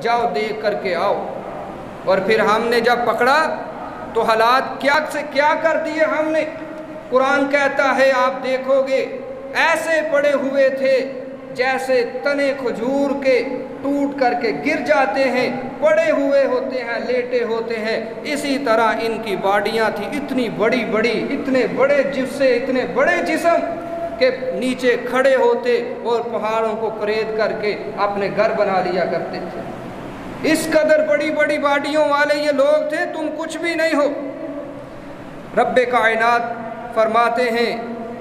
جاؤ دیکھ کر کے آؤ۔ اور پھر ہم نے جب پکڑا تو حالات کیا سے کیا کر دیے ہم نے۔ قرآن کہتا ہے آپ دیکھو گے ایسے پڑے ہوئے تھے جیسے تنے کھجور کے ٹوٹ کر کے گر جاتے ہیں، پڑے ہوئے ہوتے ہیں، لیٹے ہوتے ہیں۔ اسی طرح ان کی باڈیاں تھیں اتنی بڑی بڑی، اتنے بڑے جسے، اتنے بڑے جسم کہ نیچے کھڑے ہوتے اور پہاڑوں کو کرید کر کے اپنے گھر بنا لیا کرتے تھے۔ اس قدر بڑی بڑی باڈیوں والے یہ لوگ تھے، تم کچھ بھی نہیں ہو۔ رب کائنات فرماتے ہیں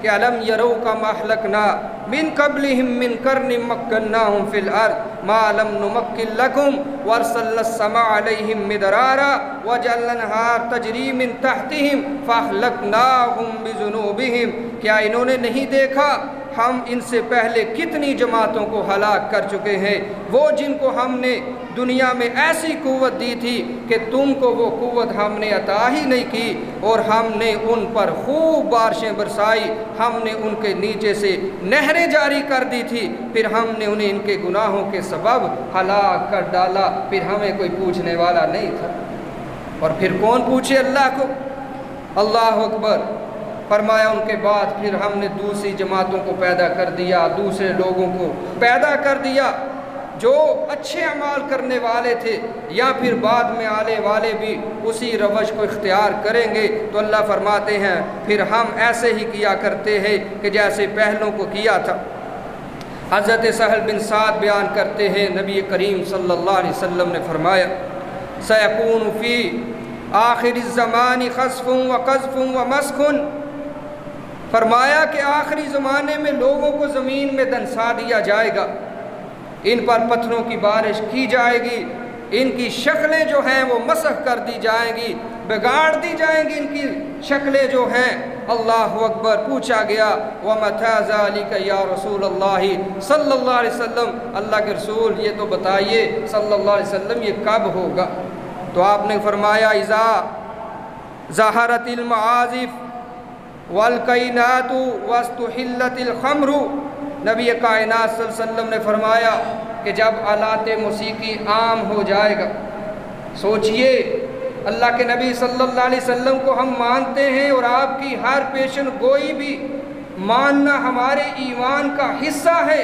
کہ الم یرو کا مہلکنا من قبلہم من قرن مکناہم فی الارض ما لم نمکن لکم وارسلنا السماء علیہم مدرارا وجعلنا الانہار تجری من تحتہم فاہلکناہم بذنوبہم۔ کیا انہوں نے نہیں دیکھا ہم ان سے پہلے کتنی جماعتوں کو ہلاک کر چکے ہیں، وہ جن کو ہم نے دنیا میں ایسی قوت دی تھی کہ تم کو وہ قوت ہم نے عطا ہی نہیں کی، اور ہم نے ان پر خوب بارشیں برسائی، ہم نے ان کے نیچے سے نہریں جاری کر دی تھی، پھر ہم نے انہیں ان کے گناہوں کے سبب ہلاک کر ڈالا، پھر ہمیں کوئی پوچھنے والا نہیں تھا۔ اور پھر کون پوچھے اللہ کو؟ اللہ اکبر۔ فرمایا ان کے بعد پھر ہم نے دوسری جماعتوں کو پیدا کر دیا، دوسرے لوگوں کو پیدا کر دیا جو اچھے اعمال کرنے والے تھے، یا پھر بعد میں آنے والے بھی اسی روش کو اختیار کریں گے۔ تو اللہ فرماتے ہیں پھر ہم ایسے ہی کیا کرتے ہیں کہ جیسے پہلوں کو کیا تھا۔ حضرت سہل بن سعد بیان کرتے ہیں نبی کریم صلی اللہ علیہ وسلم نے فرمایا سیکون فی آخر الزمان خسف و قذف و مسخ، فرمایا کہ آخری زمانے میں لوگوں کو زمین میں دنسا دیا جائے گا، ان پر پتھروں کی بارش کی جائے گی، ان کی شکلیں جو ہیں وہ مسخ کر دی جائیں گی، بگاڑ دی جائیں گی ان کی شکلیں جو ہیں۔ اللہ اکبر۔ پوچھا گیا وَمَتَى ذَلِكَ یا رسول اللہ صلی اللہ علیہ وسلم، اللہ کے رسول یہ تو بتائیے صلی اللہ علیہ وسلم یہ کب ہوگا؟ تو آپ نے فرمایا اذا ظہرت المعازف والکینات واستحلت الخمر۔ نبی کائنات صلی اللہ علیہ وسلم نے فرمایا کہ جب آلات موسیقی عام ہو جائے گا، سوچئے اللہ کے نبی صلی اللہ علیہ وسلم کو ہم مانتے ہیں اور آپ کی ہر پیشن گوئی بھی ماننا ہمارے ایمان کا حصہ ہے۔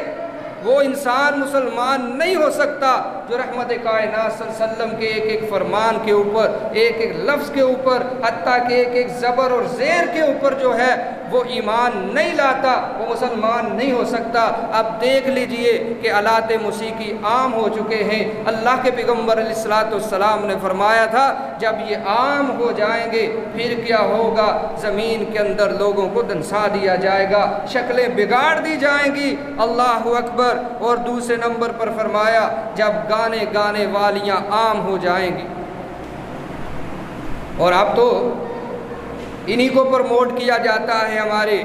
وہ انسان مسلمان نہیں ہو سکتا جو رحمت کائنات صلی اللہ علیہ وسلم کے ایک ایک فرمان کے اوپر، ایک ایک لفظ کے اوپر، حتیٰ کہ ایک ایک زبر اور زیر کے اوپر جو ہے وہ ایمان نہیں لاتا، وہ مسلمان نہیں ہو سکتا۔ اب دیکھ لیجئے کہ آلات موسیقی عام ہو چکے ہیں۔ اللہ کے پیغمبر علیہ الصلوۃ والسلام نے فرمایا تھا جب یہ عام ہو جائیں گے پھر کیا ہوگا؟ زمین کے اندر لوگوں کو دنسا دیا جائے گا، شکلیں بگاڑ دی جائیں گی۔ اللہ اکبر۔ اور دوسرے نمبر پر فرمایا جب گانے والیاں عام ہو جائیں گی، اور اب تو انہی کو پروموٹ کیا جاتا ہے ہمارے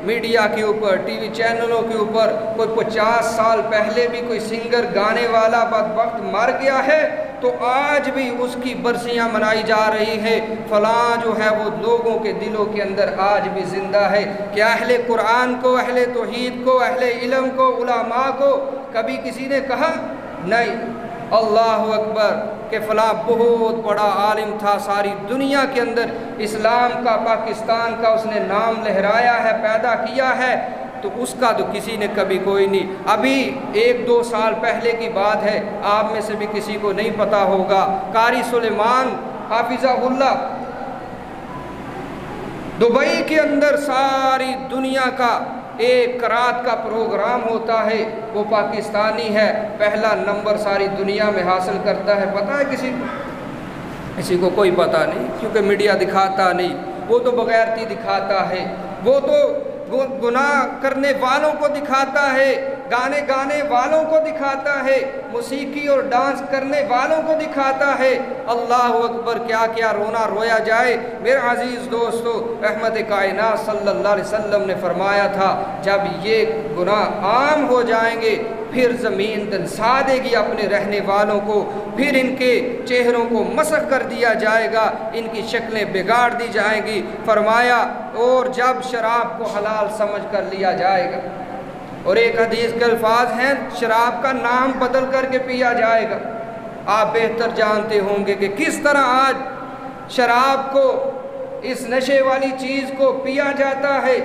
میڈیا کے اوپر، ٹی وی چینلوں کے اوپر۔ کوئی 50 سال پہلے بھی کوئی سنگر گانے والا بدبخت مر گیا ہے تو آج بھی اس کی برسیاں منائی جا رہی ہے، فلاں جو ہے وہ لوگوں کے دلوں کے اندر آج بھی زندہ ہے۔ کیا اہل قرآن کو، اہل توحید کو، اہل علم کو، علماء کو کبھی کسی نے کہا؟ نہیں۔ اللہ اکبر کہ فلاں بہت بڑا عالم تھا، ساری دنیا کے اندر اسلام کا، پاکستان کا اس نے نام لہرایا ہے، پیدا کیا ہے، تو اس کا تو کسی نے کبھی کوئی نہیں۔ ابھی 1-2 سال پہلے کی بات ہے، آپ میں سے بھی کسی کو نہیں پتا ہوگا، قاری سلیمان حافظہ اللہ، دبئی کے اندر ساری دنیا کا ایک رات کا پروگرام ہوتا ہے، وہ پاکستانی ہے، پہلا نمبر ساری دنیا میں حاصل کرتا ہے۔ پتہ ہے کسی کو؟ کسی کو کوئی پتہ نہیں، کیونکہ میڈیا دکھاتا نہیں، وہ تو بغیرتی دکھاتا ہے، وہ تو گناہ کرنے والوں کو دکھاتا ہے، گانے والوں کو دکھاتا ہے، موسیقی اور ڈانس کرنے والوں کو دکھاتا ہے۔ اللہ اکبر، کیا کیا رونا رویا جائے۔ میرے عزیز دوستو، رحمت کائنات صلی اللہ علیہ وسلم نے فرمایا تھا جب یہ گناہ عام ہو جائیں گے پھر زمین دنسا دے گی اپنے رہنے والوں کو، پھر ان کے چہروں کو مسخ کر دیا جائے گا، ان کی شکلیں بگاڑ دی جائیں گی۔ فرمایا اور جب شراب کو حلال سمجھ کر لیا جائے گا، اور ایک حدیث کے الفاظ ہیں شراب کا نام بدل کر کے پیا جائے گا، آپ بہتر جانتے ہوں گے کہ کس طرح آج شراب کو، اس نشے والی چیز کو پیا جاتا ہے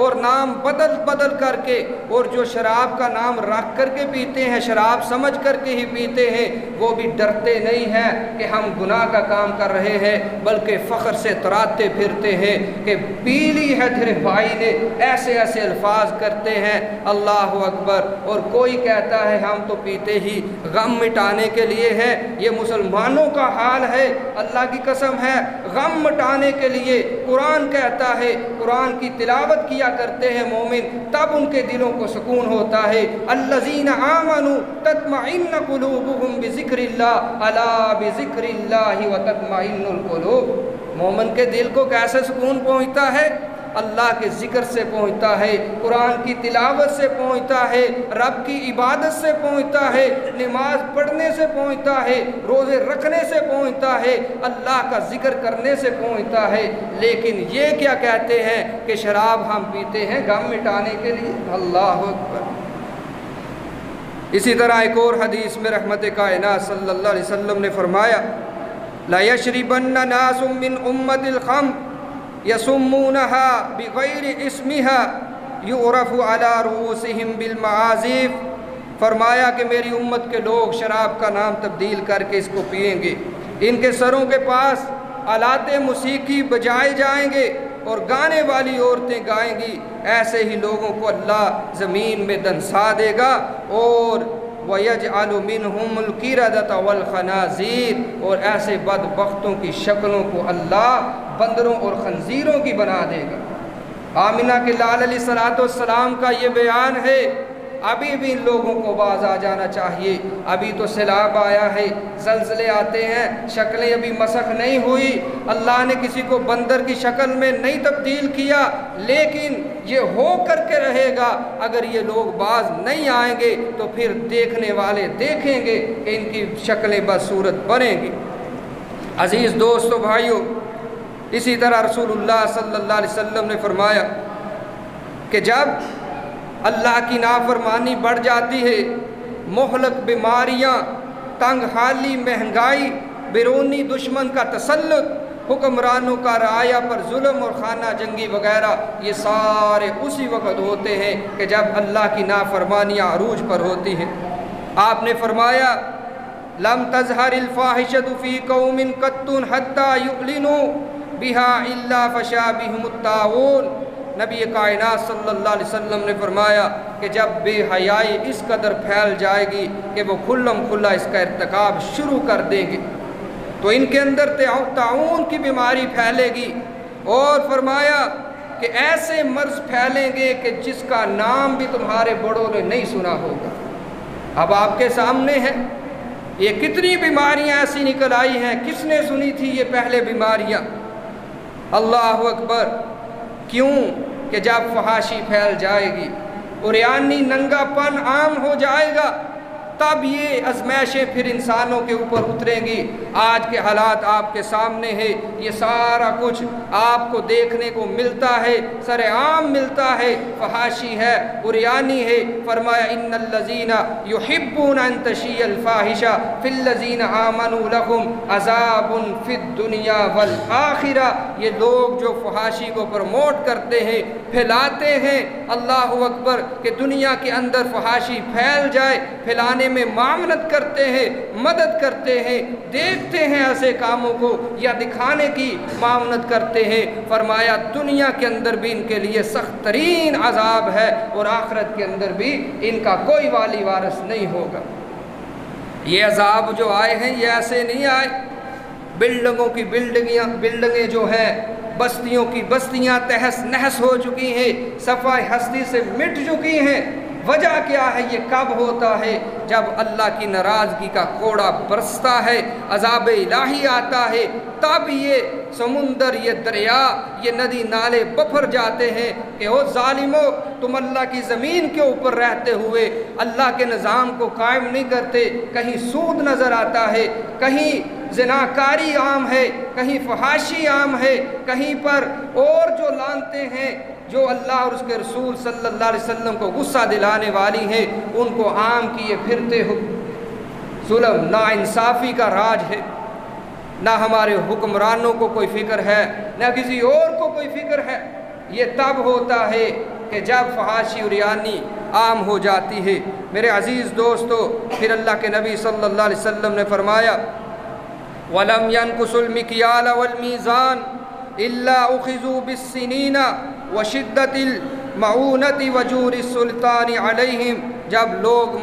اور نام بدل بدل کر کے، اور جو شراب کا نام رکھ کر کے پیتے ہیں، شراب سمجھ کر کے ہی پیتے ہیں، وہ بھی ڈرتے نہیں ہیں کہ ہم گناہ کا کام کر رہے ہیں، بلکہ فخر سے تراتے پھرتے ہیں کہ پی لی ہے تیرے بھائی نے، ایسے ایسے الفاظ کرتے ہیں، اللہ اکبر۔ اور کوئی کہتا ہے ہم تو پیتے ہی غم مٹانے کے لیے ہیں۔ یہ مسلمانوں کا حال ہے، اللہ کی قسم ہے، غم مٹانے کے لیے قرآن کہتا ہے، قرآن کی تلاوت کیا کرتے ہیں مومن، تب ان کے دلوں کو سکون ہوتا ہے۔ الذین آمنوا تطمئن قلوبهم بذکر اللہ، الا بذکر اللہ وتطمئن القلوب۔ مومن کے دل کو کیسے سکون پہنچتا ہے؟ اللہ کے ذکر سے پہنچتا ہے، قرآن کی تلاوت سے پہنچتا ہے، رب کی عبادت سے پہنچتا ہے، نماز پڑھنے سے پہنچتا ہے، روزے رکھنے سے پہنچتا ہے، اللہ کا ذکر کرنے سے پہنچتا ہے۔ لیکن یہ کیا کہتے ہیں کہ شراب ہم پیتے ہیں غم مٹانے کے لیے، اللہ اکبر۔ اسی طرح ایک اور حدیث میں رحمت کائنات صلی اللہ علیہ وسلم نے فرمایا، لا یشربن ناس من امت الخمر یسمونها بغیر اسمها یعرف علی رؤوسهم بالمعازف۔ فرمایا کہ میری امت کے لوگ شراب کا نام تبدیل کر کے اس کو پئیں گے، ان کے سروں کے پاس آلات موسیقی بجائے جائیں گے اور گانے والی عورتیں گائیں گی، ایسے ہی لوگوں کو اللہ زمین میں دنسا دے گا، اور وَيَجْعَلُ مِنْهُمُ الْقِرَدَةَ وَالْخَنَازِيرَ، اور ایسے بدبختوں کی شکلوں کو اللہ بندروں اور خنزیروں کی بنا دے گا۔ آمنہ کے لال علیہ السلام کا یہ بیان ہے۔ ابھی بھی ان لوگوں کو باز آ جانا چاہیے، ابھی تو سیلاب آیا ہے، زلزلے آتے ہیں، شکلیں ابھی مسخ نہیں ہوئی، اللہ نے کسی کو بندر کی شکل میں نہیں تبدیل کیا، لیکن یہ ہو کر کے رہے گا۔ اگر یہ لوگ باز نہیں آئیں گے تو پھر دیکھنے والے دیکھیں گے کہ ان کی شکلیں بدصورت بنیں گی۔ عزیز دوستو بھائیو، اسی طرح رسول اللہ صلی اللہ علیہ وسلم نے فرمایا کہ جب اللہ کی نافرمانی بڑھ جاتی ہے، مہلک بیماریاں، تنگ حالی، مہنگائی، بیرونی دشمن کا تسلط، حکمرانوں کا رعایا پر ظلم اور خانہ جنگی وغیرہ، یہ سارے اسی وقت ہوتے ہیں کہ جب اللہ کی نافرمانیاں عروج پر ہوتی ہیں۔ آپ نے فرمایا لم تظہر الفاحشۃ فی قوم قط حتی یعلنوا بها الا فشا بهم الطاعون۔ نبی کائنات صلی اللہ علیہ وسلم نے فرمایا کہ جب بے حیائی اس قدر پھیل جائے گی کہ وہ کھلم کھلا اس کا ارتکاب شروع کر دیں گے تو ان کے اندر طاعون کی بیماری پھیلے گی، اور فرمایا کہ ایسے مرض پھیلیں گے کہ جس کا نام بھی تمہارے بڑوں نے نہیں سنا ہوگا۔ اب آپ کے سامنے ہے یہ کتنی بیماریاں ایسی نکل آئی ہیں، کس نے سنی تھی یہ پہلے بیماریاں؟ اللہ اکبر۔ کیوں کہ جب فحاشی پھیل جائے گی، عریانی ننگا پن عام ہو جائے گا، تب یہ ازمائشیں پھر انسانوں کے اوپر اتریں گی۔ آج کے حالات آپ کے سامنے ہے، یہ سارا کچھ آپ کو دیکھنے کو ملتا ہے، سر عام ملتا ہے، فحاشی ہے، عریانی ہے۔ فرمایا ان الذین یحبون ان تشیع الفاحشہ فی الذین آمنوا لهم عذاب فی الدنیا والآخرہ۔ یہ لوگ جو فحاشی کو پروموٹ کرتے ہیں، پھیلاتے ہیں، اللہ اکبر، کہ دنیا کے اندر فحاشی پھیل جائے، پھیلانے میں معاونت کرتے ہیں، مدد کرتے ہیں، دیکھتے ہیں ایسے کاموں کو یا دکھانے کی معاونت کرتے ہیں۔ فرمایا دنیا کے اندر بھی ان کے لیے سخت ترین عذاب ہے، اور آخرت کے اندر بھی ان کا کوئی والی وارث نہیں ہوگا۔ یہ عذاب جو آئے ہیں یہ ایسے نہیں آئے، بلڈنگوں کی بلڈنگیں جو ہیں، بستیوں کی بستیاں تہس نہس ہو چکی ہیں، صفحہ ہستی سے مٹ چکی ہیں۔ وجہ کیا ہے؟ یہ کب ہوتا ہے؟ جب اللہ کی ناراضگی کا کوڑا برستا ہے، عذاب الہی آتا ہے، تب یہ سمندر، یہ دریا، یہ ندی نالے بفر جاتے ہیں کہ او ظالموں، تم اللہ کی زمین کے اوپر رہتے ہوئے اللہ کے نظام کو قائم نہیں کرتے۔ کہیں سود نظر آتا ہے، کہیں زناکاری عام ہے، کہیں فحاشی عام ہے، کہیں پر اور جو لانتے ہیں جو اللہ اور اس کے رسول صلی اللہ علیہ وسلم کو غصہ دلانے والی ہیں، ان کو عام کیے پھرتے ہو۔ ظلم ناانصافی کا راج ہے، نہ ہمارے حکمرانوں کو کوئی فکر ہے، نہ کسی اور کو کوئی فکر ہے۔ یہ تب ہوتا ہے کہ جب فحاشی عریانی عام ہو جاتی ہے۔ میرے عزیز دوستو، پھر اللہ کے نبی صلی اللہ علیہ وسلم نے فرمایا وَلَمْ يَنْقُصُ الْمِكْيَالَ وَالْمِيزَانَ إِلَّا أُخِذُوا بِالسِّنِينَ وَشِدَّةِ الْمَعُونَةِ وَجُورِ السُّلْطَانِ عَلَيْهِمْ۔ جب لوگ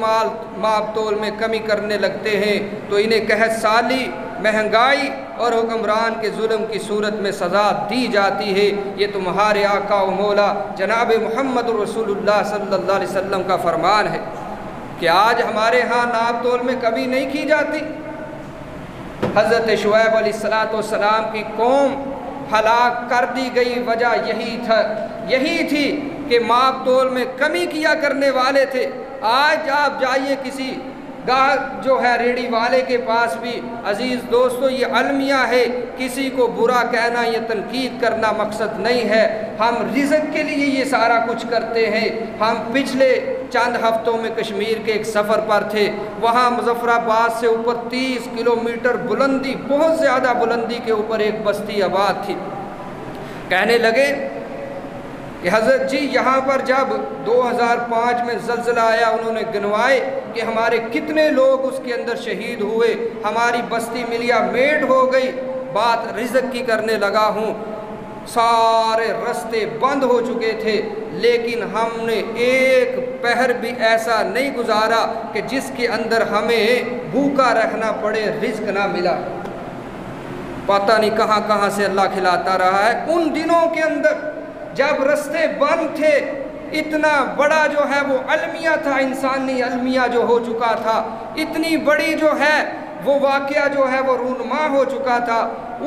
ماپ تول میں کمی کرنے لگتے ہیں تو انہیں قحط سالی، مہنگائی اور حکمران کے ظلم کی صورت میں سزا دی جاتی ہے۔ یہ تمہارے آقا و مولا جناب محمد رسول اللہ صلی اللہ علیہ وسلم کا فرمان ہے کہ آج ہمارے ہاں ناپ تول میں کمی نہیں کی جاتی۔ حضرت شعیب علیہ السلام کی قوم ہلاک کر دی گئی، وجہ یہی تھی کہ ماپ تول میں کمی کیا کرنے والے تھے۔ آج آپ جائیے کسی جو ہے ریڑھی والے کے پاس بھی، عزیز دوستو یہ المیہ ہے، کسی کو برا کہنا یا تنقید کرنا مقصد نہیں ہے۔ ہم رزق کے لیے یہ سارا کچھ کرتے ہیں۔ ہم پچھلے چند ہفتوں میں کشمیر کے ایک سفر پر تھے، وہاں مظفر آباد سے اوپر 30 کلومیٹر بلندی، بہت زیادہ بلندی کے اوپر ایک بستی آباد تھی۔ کہنے لگے کہ حضرت جی یہاں پر جب 2005 میں زلزلہ آیا، انہوں نے گنوائے کہ ہمارے کتنے لوگ اس کے اندر شہید ہوئے، ہماری بستی ملیا میٹ ہو گئی۔ بات رزق کی کرنے لگا ہوں، سارے رستے بند ہو چکے تھے، لیکن ہم نے ایک پہر بھی ایسا نہیں گزارا کہ جس کے اندر ہمیں بھوکا رہنا پڑے، رزق نہ ملا۔ پتہ نہیں کہاں کہاں سے اللہ کھلاتا رہا ہے۔ ان دنوں کے اندر جب رستے بند تھے، اتنا بڑا جو ہے وہ المیہ تھا، انسانی المیہ جو ہو چکا تھا، اتنی بڑی جو ہے وہ واقعہ جو ہے وہ رونما ہو چکا تھا،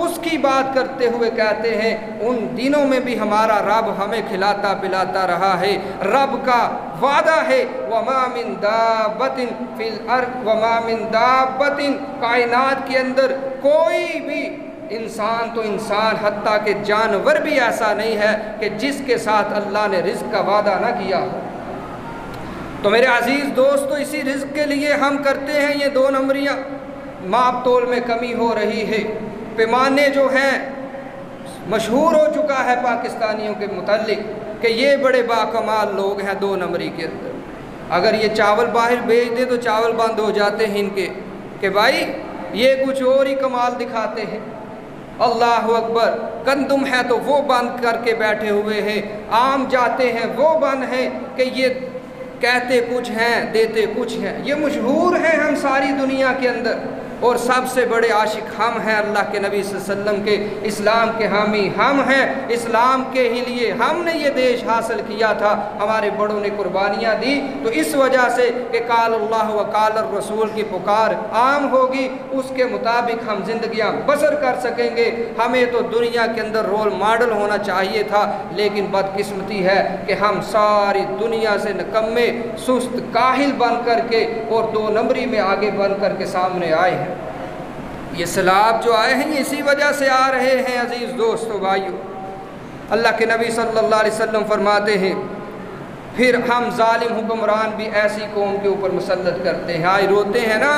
اس کی بات کرتے ہوئے کہتے ہیں ان دنوں میں بھی ہمارا رب ہمیں کھلاتا پلاتا رہا ہے۔ رب کا وعدہ ہے وَمَا مِن دَابَّةٍ فِي الْأَرْضِ وَمَا مِن دَابَّةٍ، کائنات کے اندر کوئی بھی انسان تو انسان، حتیٰ کہ جانور بھی ایسا نہیں ہے کہ جس کے ساتھ اللہ نے رزق کا وعدہ نہ کیا ہو۔ تو میرے عزیز دوستو، اسی رزق کے لیے ہم کرتے ہیں یہ 2 نمبریاں۔ ماپ تول میں کمی ہو رہی ہے، پیمانے جو ہیں مشہور ہو چکا ہے پاکستانیوں کے متعلق کہ یہ بڑے باکمال لوگ ہیں 2 نمبری کے اندر۔ اگر یہ چاول باہر بھیج دے تو چاول بند ہو جاتے ہیں ان کے، کہ بھائی یہ کچھ اور ہی کمال دکھاتے ہیں۔ اللہ اکبر، گندم ہے تو وہ بند کر کے بیٹھے ہوئے ہیں، عام جاتے ہیں وہ بند ہیں کہ یہ کہتے کچھ ہیں دیتے کچھ ہیں۔ یہ مشہور ہیں ہم ساری دنیا کے اندر، اور سب سے بڑے عاشق ہم ہیں اللہ کے نبی صلی اللہ علیہ وسلم کے، اسلام کے حامی ہم ہیں، اسلام کے ہی لیے ہم نے یہ دیش حاصل کیا تھا، ہمارے بڑوں نے قربانیاں دی۔ تو اس وجہ سے کہ قال اللہ و قال الرسول کی پکار عام ہوگی، اس کے مطابق ہم زندگیاں بسر کر سکیں گے۔ ہمیں تو دنیا کے اندر رول ماڈل ہونا چاہیے تھا، لیکن بدقسمتی ہے کہ ہم ساری دنیا سے نکمے، سست، کاہل بن کر کے اور 2 نمبری میں آگے بن کر کے سامنے آئے ہیں۔ یہ سیلاب جو آئے ہیں یہ اسی وجہ سے آ رہے ہیں عزیز دوستو بھائیو۔ اللہ کے نبی صلی اللہ علیہ وسلم فرماتے ہیں پھر ہم ظالم حکمران بھی ایسی قوم کے اوپر مسلط کرتے ہیں۔ آئے روتے ہیں نا،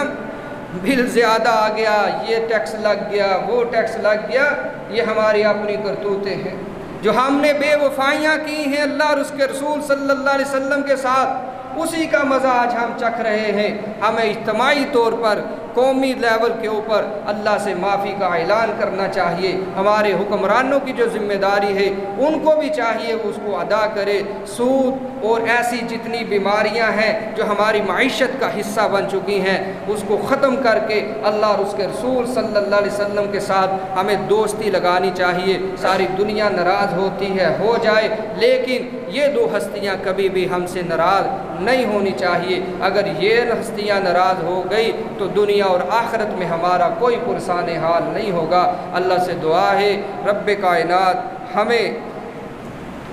بل زیادہ آ گیا، یہ ٹیکس لگ گیا، وہ ٹیکس لگ گیا، یہ ہماری اپنی کرتوتیں ہیں جو ہم نے بے وفائیاں کی ہیں اللہ اور اس کے رسول صلی اللہ علیہ وسلم کے ساتھ، اسی کا مزہ آج ہم چکھ رہے ہیں۔ ہمیں اجتماعی طور پر قومی لیول کے اوپر اللہ سے معافی کا اعلان کرنا چاہیے۔ ہمارے حکمرانوں کی جو ذمہ داری ہے ان کو بھی چاہیے اس کو ادا کرے۔ سود اور ایسی جتنی بیماریاں ہیں جو ہماری معیشت کا حصہ بن چکی ہیں اس کو ختم کر کے اللہ اور اس کے رسول صلی اللہ علیہ وسلم کے ساتھ ہمیں دوستی لگانی چاہیے۔ ساری دنیا ناراض ہوتی ہے، ہو جائے، لیکن یہ 2 ہستیاں کبھی بھی ہم سے ناراض نہیں ہونی چاہیے۔ اگر یہ ہستیاں ناراض ہو گئی تو دنیا اور آخرت میں ہمارا کوئی پرسان حال نہیں ہوگا۔ اللہ سے دعا ہے رب کائنات ہمیں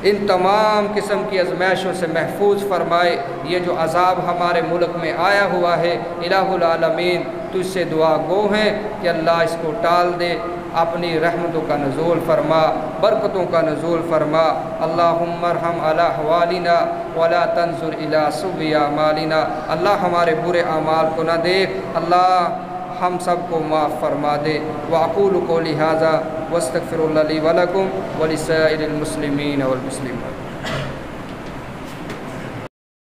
ان تمام قسم کی آزمائشوں سے محفوظ فرمائے۔ یہ جو عذاب ہمارے ملک میں آیا ہوا ہے، الہ العالمین تجھ سے دعا گو ہیں کہ اللہ اس کو ٹال دے، اپنی رحمتوں کا نزول فرما، برکتوں کا نزول فرما۔ اللہم ارحم علی احوالنا ولا تنظر الی سوء اعمالنا، اللہ ہمارے برے اعمال کو نہ دیکھ، اللہ ہم سب کو معاف فرما دے۔ واقول قولی ھذا واستغفر اللہ لی ولکم ولسائر المسلمین والمسلمات۔